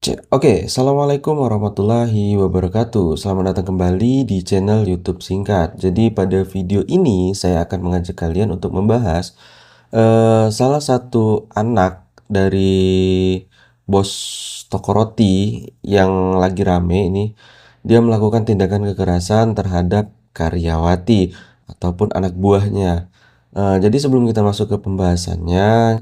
Oke, Assalamualaikum warahmatullahi wabarakatuh. Selamat datang kembali di channel YouTube Singkat. Jadi pada video ini saya akan mengajak kalian untuk membahas salah satu anak dari bos toko roti yang lagi rame ini. Dia melakukan tindakan kekerasan terhadap karyawati ataupun anak buahnya. Jadi sebelum kita masuk ke pembahasannya,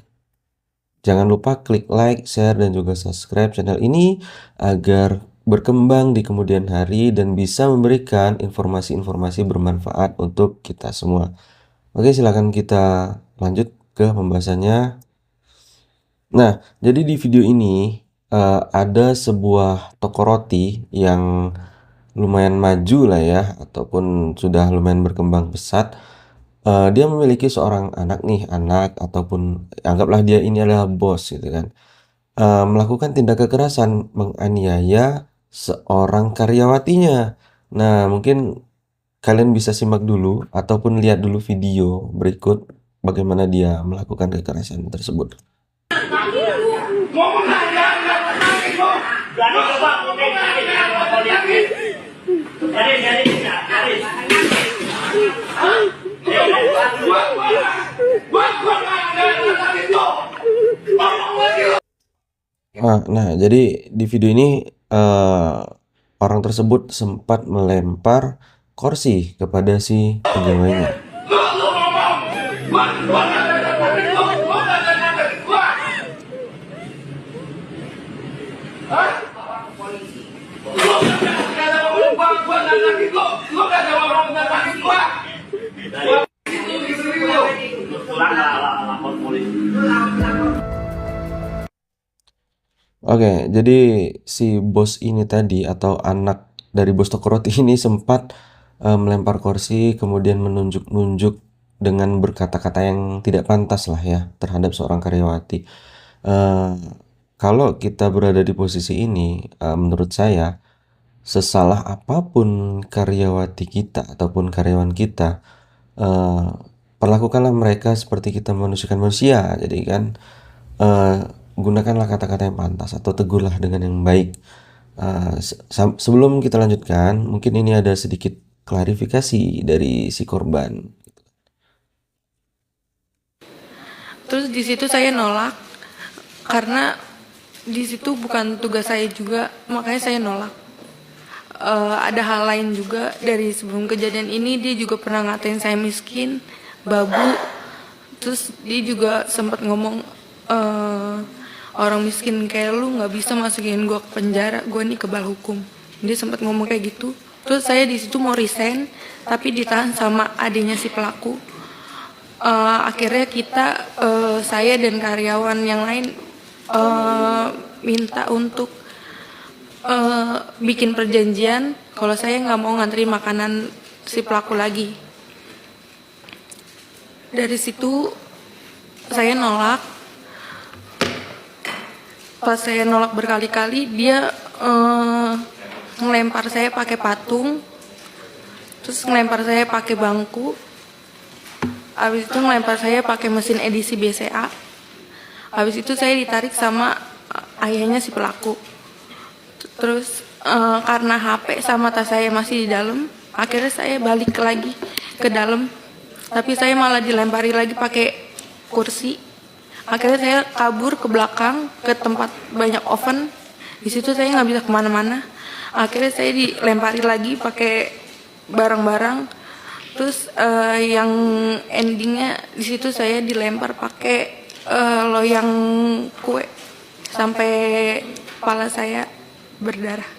jangan lupa klik like, share, dan juga subscribe channel ini agar berkembang di kemudian hari dan bisa memberikan informasi-informasi bermanfaat untuk kita semua. Oke, silakan kita lanjut ke pembahasannya. Nah, jadi di video ini ada sebuah toko roti yang lumayan maju lah ya, ataupun sudah lumayan berkembang pesat. Dia memiliki seorang anak nih, anak ataupun anggaplah dia ini adalah bos gitu kan. Melakukan tindak kekerasan, menganiaya seorang karyawatinya. Nah, mungkin kalian bisa simak dulu ataupun lihat dulu video berikut bagaimana dia melakukan kekerasan tersebut. Nah, jadi di video ini orang tersebut sempat melempar kursi kepada si pegawainya. Oke, jadi si bos ini tadi atau anak dari bos toko roti ini sempat melempar kursi, kemudian menunjuk-nunjuk dengan berkata-kata yang tidak pantas lah ya terhadap seorang karyawati. Kalau kita berada di posisi ini, menurut saya sesalah apapun karyawati kita ataupun karyawan kita, perlakukanlah mereka seperti kita manusiakan manusia. Jadi kan gunakanlah kata-kata yang pantas atau tegurlah dengan yang baik. Sebelum kita lanjutkan, mungkin ini ada sedikit klarifikasi dari si korban. Terus di situ saya nolak karena di situ bukan tugas saya juga, makanya saya nolak. Ada hal lain juga dari sebelum kejadian ini, dia juga pernah ngatain saya miskin, babu. Terus dia juga sempat ngomong, orang miskin kayak lu nggak bisa masukin gue ke penjara, gue nih kebal hukum. Dia sempat ngomong kayak gitu. Terus saya di situ mau resign, tapi ditahan sama adiknya si pelaku. Akhirnya saya dan karyawan yang lain minta untuk bikin perjanjian kalau saya nggak mau ngantri makanan si pelaku lagi. Dari situ saya nolak. Pas saya nolak berkali-kali, dia ngelempar saya pakai patung, terus ngelempar saya pakai bangku, habis itu ngelempar saya pakai mesin edisi BCA. Habis itu saya ditarik sama ayahnya si pelaku. Terus karena HP sama tas saya masih di dalam, akhirnya saya balik lagi ke dalam, tapi saya malah dilempari lagi pakai kursi. Akhirnya saya kabur ke belakang ke tempat banyak oven. Di situ saya nggak bisa kemana-mana. Akhirnya saya dilempari lagi pakai barang-barang. Terus yang endingnya di situ saya dilempar pakai loyang kue sampai kepala saya berdarah.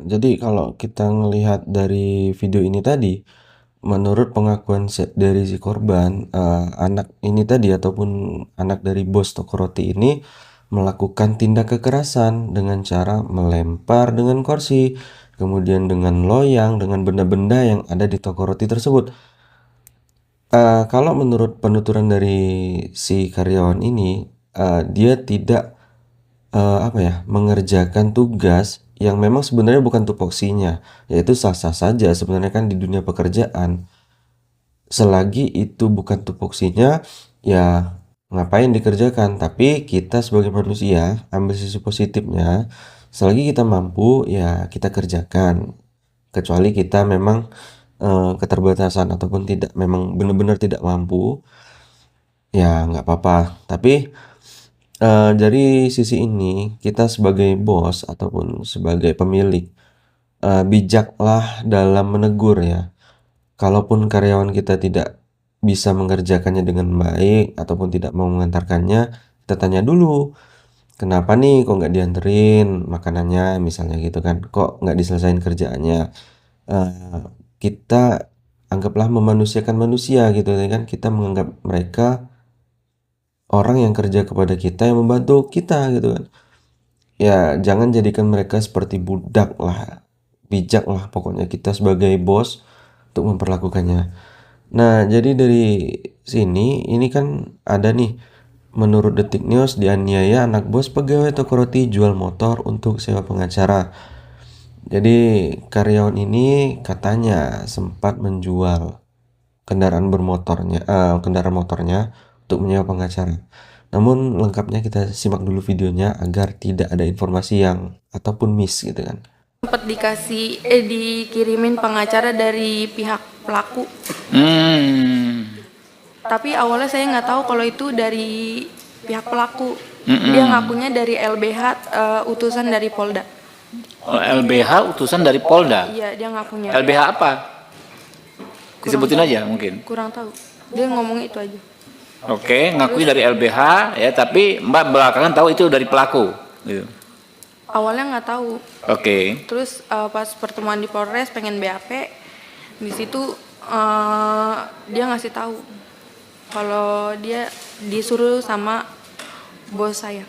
Jadi kalau kita ngelihat dari video ini tadi, menurut pengakuan dari si korban, anak ini tadi ataupun anak dari bos toko roti ini melakukan tindak kekerasan dengan cara melempar dengan kursi, kemudian dengan loyang, dengan benda-benda yang ada di toko roti tersebut. Kalau menurut penuturan dari si karyawan ini, dia tidak mengerjakan tugas yang memang sebenarnya bukan tupoksinya, yaitu sah-sah saja sebenarnya kan di dunia pekerjaan. Selagi itu bukan tupoksinya, ya ngapain dikerjakan. Tapi kita sebagai manusia, ambil sisi positifnya, selagi kita mampu, ya kita kerjakan. Kecuali kita memang keterbatasan ataupun tidak, memang benar-benar tidak mampu, ya nggak apa-apa. Tapi dari sisi ini, kita sebagai bos ataupun sebagai pemilik, bijaklah dalam menegur ya. Kalaupun karyawan kita tidak bisa mengerjakannya dengan baik ataupun tidak mau mengantarkannya, kita tanya dulu, kenapa nih kok nggak dianterin makanannya misalnya gitu kan, kok nggak diselesain kerjaannya. Kita anggaplah memanusiakan manusia gitu ya kan, kita menganggap mereka orang yang kerja kepada kita, yang membantu kita gitu kan. Ya jangan jadikan mereka seperti budak lah, bijak lah pokoknya kita sebagai bos untuk memperlakukannya. Nah, jadi dari sini ini kan ada nih, menurut Detik News, dianiaya anak bos pegawai toko roti jual motor untuk sewa pengacara. Jadi karyawan ini katanya sempat menjual kendaraan motornya untuk menyewa pengacara. Namun lengkapnya kita simak dulu videonya agar tidak ada informasi yang ataupun miss gitu kan. Sempat dikirimin pengacara dari pihak pelaku. Tapi awalnya saya nggak tahu kalau itu dari pihak pelaku. Dia ngakunya dari LBH, utusan dari Polda. Oh, LBH utusan dari Polda. Iya, dia ngakunya. LBH apa? Disebutin aja mungkin. Kurang tahu. Dia ngomong itu aja. Oke, ngakui dari LBH ya, tapi Mbak belakangan tahu itu dari pelaku. Gitu. Awalnya nggak tahu. Oke. Terus pas pertemuan di Polres pengen BAP, di situ dia ngasih tahu kalau dia disuruh sama bos saya.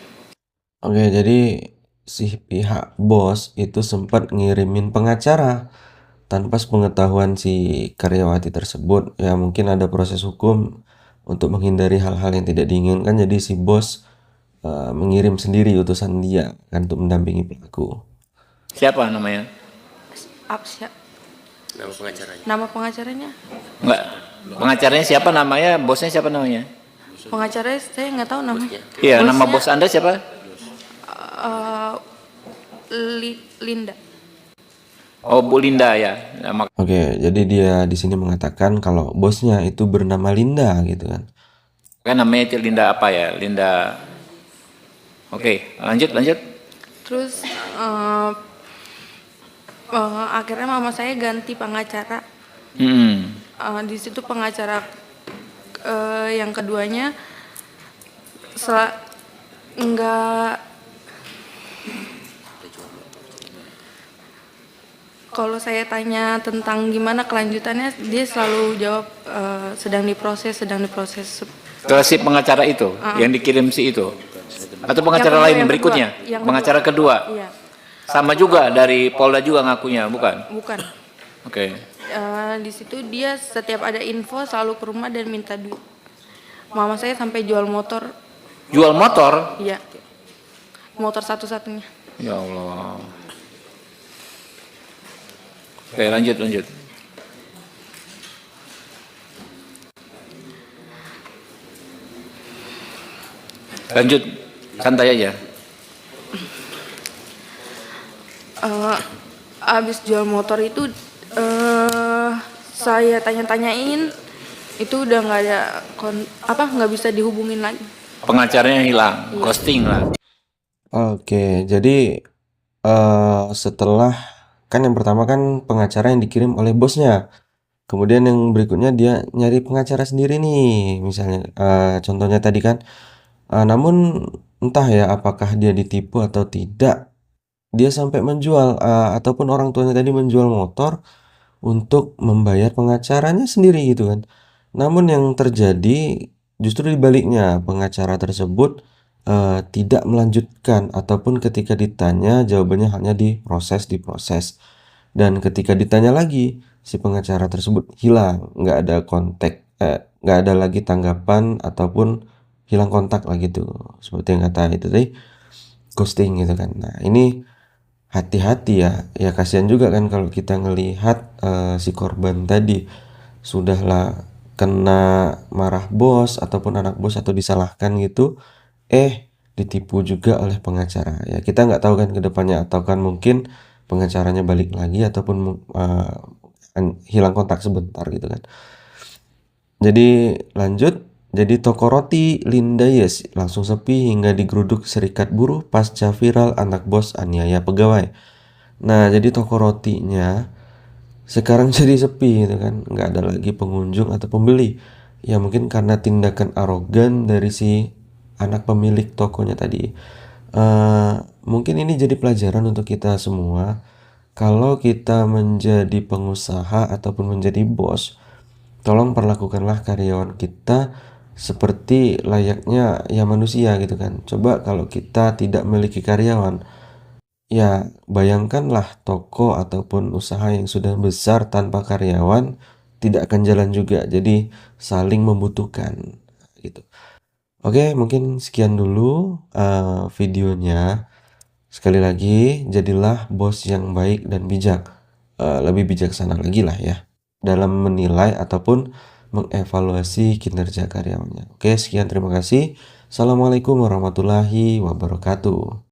Oke, jadi si pihak bos itu sempat ngirimin pengacara tanpa sepengetahuan si karyawati tersebut. Ya mungkin ada proses hukum untuk menghindari hal-hal yang tidak diinginkan, jadi si bos mengirim sendiri utusan dia kan untuk mendampingi pelaku. Siapa namanya? Apsya. Nama pengacaranya? Enggak. Pengacaranya siapa namanya? Bosnya siapa namanya? Pengacaranya saya nggak tahu namanya. Iya, Bosnya, nama bos Anda siapa? Linda. Oh, Bu Linda ya. Nama. Oke, jadi dia di sini mengatakan kalau bosnya itu bernama Linda gitu kan. Kan namanya itu Linda apa ya? Linda. Oke, lanjut. Terus akhirnya mama saya ganti pengacara. Di situ pengacara yang keduanya enggak, kalau saya tanya tentang gimana kelanjutannya, dia selalu jawab sedang diproses. Ke si pengacara itu yang dikirim si itu. Atau pengacara Yang lain kedua, berikutnya? yang Pengacara kedua. Iya. Sama juga dari Polda juga ngakunya, bukan? Bukan. Oke. Di situ dia setiap ada info selalu ke rumah dan minta duit. Mama saya sampai jual motor. Jual motor? Iya. Motor satu-satunya. Ya Allah. Oke, lanjut. Lanjut, santai aja. Abis jual motor itu saya tanya-tanyain, itu udah nggak ada nggak bisa dihubungin lagi. Pengacaranya hilang, ghosting lah. Oke, jadi setelah kan yang pertama kan pengacara yang dikirim oleh bosnya, kemudian yang berikutnya dia nyari pengacara sendiri nih, misalnya contohnya tadi kan. Namun entah ya apakah dia ditipu atau tidak, dia sampai menjual ataupun orang tuanya tadi menjual motor untuk membayar pengacaranya sendiri gitu kan. Namun yang terjadi justru dibaliknya, pengacara tersebut tidak melanjutkan ataupun ketika ditanya jawabannya hanya diproses. Dan ketika ditanya lagi, si pengacara tersebut hilang, nggak ada nggak ada lagi tanggapan ataupun hilang kontak lah gitu, seperti yang kata itu tadi, ghosting gitu kan. Nah ini hati-hati ya kasihan juga kan kalau kita ngelihat si korban tadi sudahlah kena marah bos ataupun anak bos atau disalahkan gitu, ditipu juga oleh pengacara. Ya kita nggak tahu kan ke depannya, atau kan mungkin pengacaranya balik lagi ataupun hilang kontak sebentar gitu kan. Jadi lanjut, jadi toko roti Linda Yes langsung sepi hingga digeruduk serikat buruh pasca viral anak bos aniaya pegawai. Nah, jadi toko rotinya sekarang jadi sepi gitu kan, nggak ada lagi pengunjung atau pembeli. Ya mungkin karena tindakan arogan dari si anak pemilik tokonya tadi. Mungkin ini jadi pelajaran untuk kita semua. Kalau kita menjadi pengusaha ataupun menjadi bos, tolong perlakukanlah karyawan kita seperti layaknya ya manusia gitu kan. Coba kalau kita tidak memiliki karyawan, ya bayangkanlah toko ataupun usaha yang sudah besar tanpa karyawan tidak akan jalan juga. Jadi saling membutuhkan gitu. Oke, mungkin sekian dulu videonya. Sekali lagi, jadilah bos yang baik dan bijak. Lebih bijaksana lagi lah ya dalam menilai ataupun mengevaluasi kinerja karyawannya. Oke, sekian, terima kasih. Assalamualaikum warahmatullahi wabarakatuh.